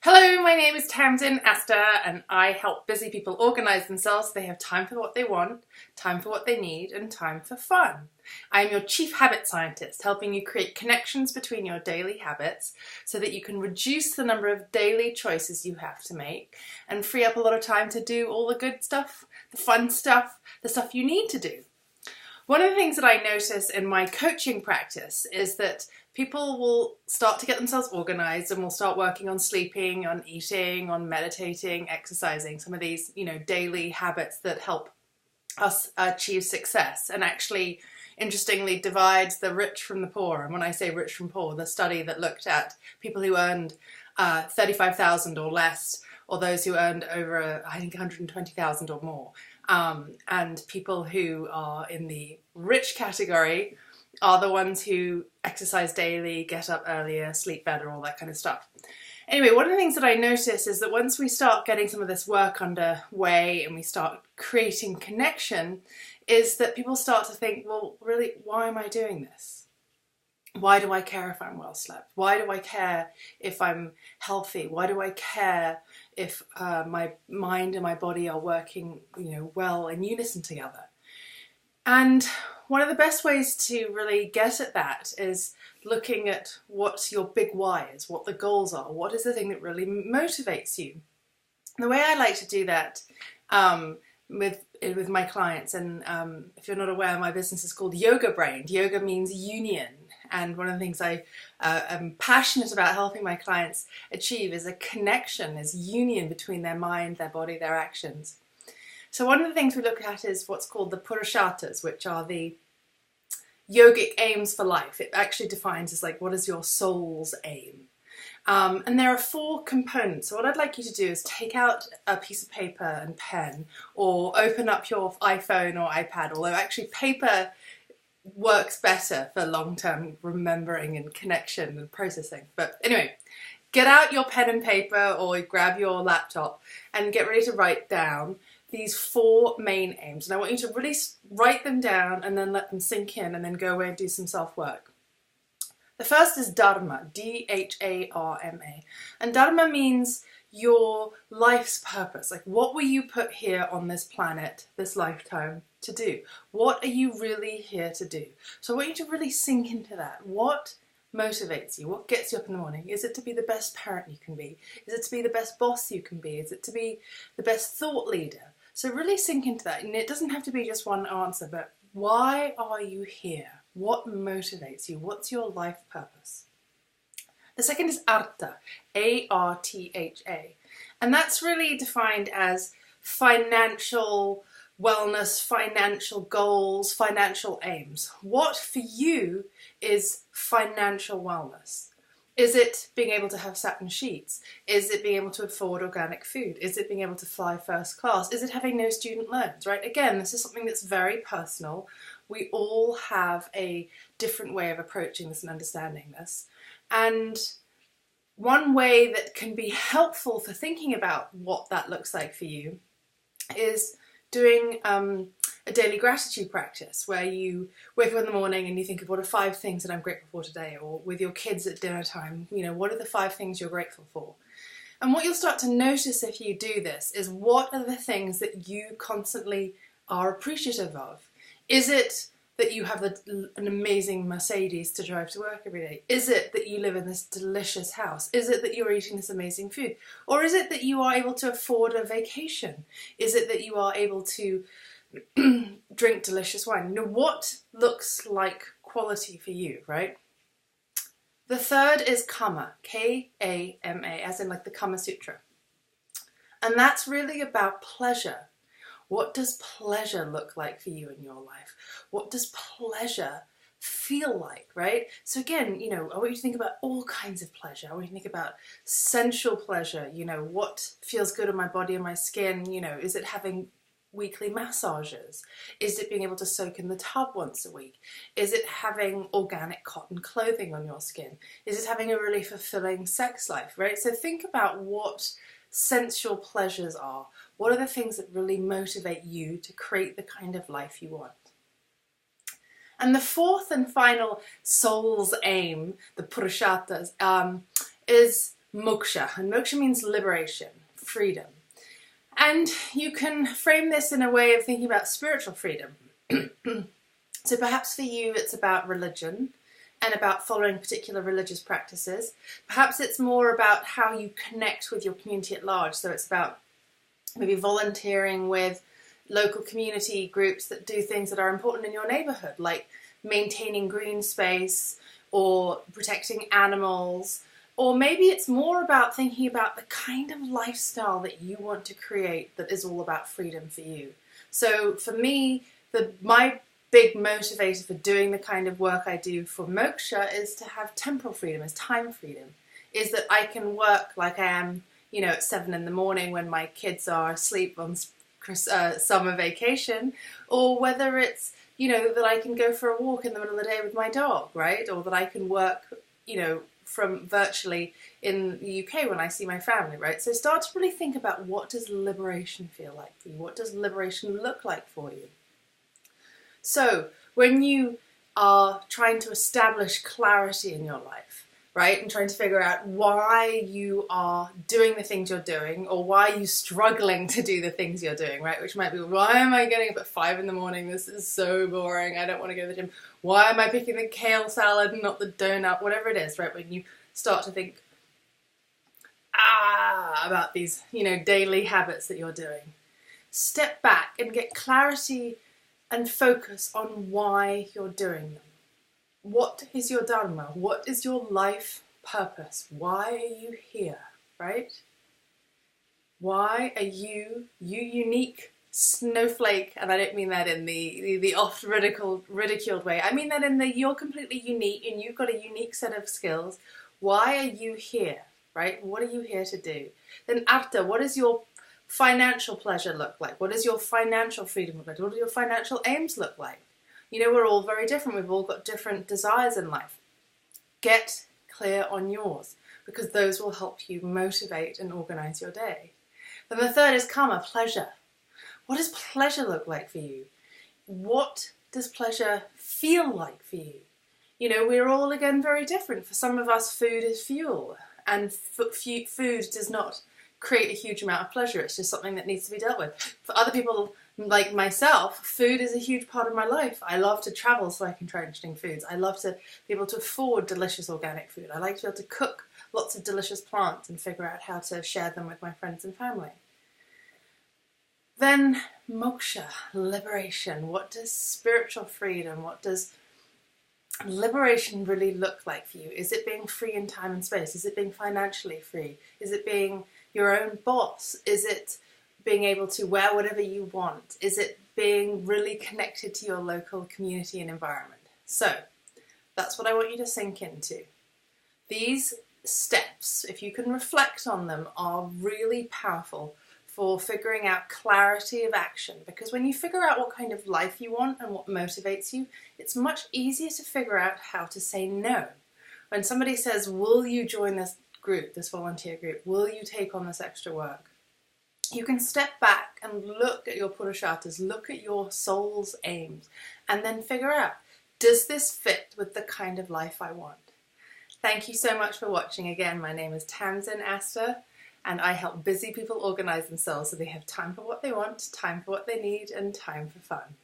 Hello, my name is Tamsin Astor and I help busy people organise themselves so they have time for what they want, time for what they need, and time for fun. I am your chief habit scientist, helping you create connections between your daily habits so that you can reduce the number of daily choices you have to make and free up a lot of time to do all the good stuff, the fun stuff, the stuff you need to do. One of the things that I notice in my coaching practice is that people will start to get themselves organized and will start working on sleeping, on eating, on meditating, exercising, some of these, daily habits that help us achieve success and actually, interestingly, divides the rich from the poor. And when I say rich from poor, the study that looked at people who earned 35,000 or less, or those who earned over, I think, 120,000 or more. And people who are in the rich category are the ones who exercise daily, get up earlier, sleep better, all that kind of stuff. Anyway, one of the things that I notice is that once we start getting some of this work underway and we start creating connection, is that people start to think, well, really, why am I doing this? Why do I care if I'm well slept? Why do I care if I'm healthy? Why do I care if my mind and my body are working, well in unison together? And one of the best ways to really get at that is looking at what your big why is, what the goals are, what is the thing that really motivates you. The way I like to do that with my clients, and if you're not aware, my business is called Yoga Brained. Yoga means union. And one of the things I am passionate about helping my clients achieve is a connection, is union between their mind, their body, their actions. So one of the things we look at is what's called the Purusharthas, which are the yogic aims for life. It actually defines as like, what is your soul's aim? And there are 4 components. So what I'd like you to do is take out a piece of paper and pen, or open up your iPhone or iPad, although actually paper works better for long-term remembering and connection and processing. But anyway, get out your pen and paper or grab your laptop and get ready to write down these 4 main aims. And I want you to really write them down and then let them sink in and then go away and do some self-work. The first is Dharma, D-H-A-R-M-A. And Dharma means your life's purpose. Like, what were you put here on this planet, this lifetime, to do? What are you really here to do? So I want you to really sink into that. What motivates you? What gets you up in the morning? Is it to be the best parent you can be? Is it to be the best boss you can be? Is it to be the best thought leader? So really sink into that. And it doesn't have to be just one answer, but why are you here? What motivates you? What's your life purpose? The second is Artha, A-R-T-H-A. And that's really defined as financial wellness, financial goals, financial aims. What for you is financial wellness? Is it being able to have satin sheets? Is it being able to afford organic food? Is it being able to fly first class? Is it having no student loans, right? Again, this is something that's very personal. We all have a different way of approaching this and understanding this. And one way that can be helpful for thinking about what that looks like for you is doing a daily gratitude practice where you wake up in the morning and you think of what are 5 things that I'm grateful for today, or with your kids at dinner time, what are the 5 things you're grateful for? And what you'll start to notice if you do this is what are the things that you constantly are appreciative of. Is it that you have an amazing Mercedes to drive to work every day? Is it that you live in this delicious house? Is it that you're eating this amazing food? Or is it that you are able to afford a vacation? Is it that you are able to drink delicious wine? What looks like quality for you, right? The third is Kama, K-A-M-A, as in like the Kama Sutra. And that's really about pleasure. What does pleasure look like for you in your life? What does pleasure feel like, right? So again, I want you to think about all kinds of pleasure. I want you to think about sensual pleasure, what feels good on my body and my skin, is it having weekly massages? Is it being able to soak in the tub once a week? Is it having organic cotton clothing on your skin? Is it having a really fulfilling sex life, right? So think about what sensual pleasures are. What are the things that really motivate you to create the kind of life you want? And the 4th and final soul's aim, the Purusharthas, is moksha, and moksha means liberation, freedom. And you can frame this in a way of thinking about spiritual freedom. So perhaps for you it's about religion and about following particular religious practices. Perhaps it's more about how you connect with your community at large. So it's about maybe volunteering with local community groups that do things that are important in your neighborhood, like maintaining green space or protecting animals. Or maybe it's more about thinking about the kind of lifestyle that you want to create that is all about freedom for you. So for me, my big motivator for doing the kind of work I do for Moksha is to have temporal freedom, is time freedom, is that I can work like I am, at 7 in the morning when my kids are asleep on summer vacation, or whether it's, that I can go for a walk in the middle of the day with my dog, right? Or that I can work, from virtually in the UK when I see my family, right? So start to really think about, what does liberation feel like for you? What does liberation look like for you? So when you are trying to establish clarity in your life, right, and trying to figure out why you are doing the things you're doing, or why you're struggling to do the things you're doing, right, which might be, why am I getting up at 5 in the morning? This is so boring. I don't want to go to the gym. Why am I picking the kale salad and not the donut? Whatever it is, right, when you start to think, about these, daily habits that you're doing, step back and get clarity and focus on why you're doing them. What is your dharma? What is your life purpose? Why are you here, right? Why are you unique snowflake? And I don't mean that in the oft ridiculed way. I mean that in you're completely unique and you've got a unique set of skills. Why are you here, right? What are you here to do? Then artha, what does your financial pleasure look like? What does your financial freedom look like? What do your financial aims look like? We're all very different. We've all got different desires in life. Get clear on yours, because those will help you motivate and organize your day. Then the third is karma, pleasure. What does pleasure look like for you? What does pleasure feel like for you? We're all, again, very different. For some of us, food is fuel, and food does not create a huge amount of pleasure. It's just something that needs to be dealt with. For other people, like myself, food is a huge part of my life. I love to travel so I can try interesting foods. I love to be able to afford delicious organic food. I like to be able to cook lots of delicious plants and figure out how to share them with my friends and family. Then moksha, liberation. What does spiritual freedom, what does liberation really look like for you? Is it being free in time and space? Is it being financially free? Is it being your own boss? Is it being able to wear whatever you want? Is it being really connected to your local community and environment? So that's what I want you to sink into. These steps, if you can reflect on them, are really powerful for figuring out clarity of action, because when you figure out what kind of life you want and what motivates you, it's much easier to figure out how to say no. When somebody says, will you join this group, this volunteer group, will you take on this extra work? You can step back and look at your purusharthas, look at your soul's aims, and then figure out, does this fit with the kind of life I want? Thank you so much for watching. Again, my name is Tamsin Astor, and I help busy people organize themselves so they have time for what they want, time for what they need, and time for fun.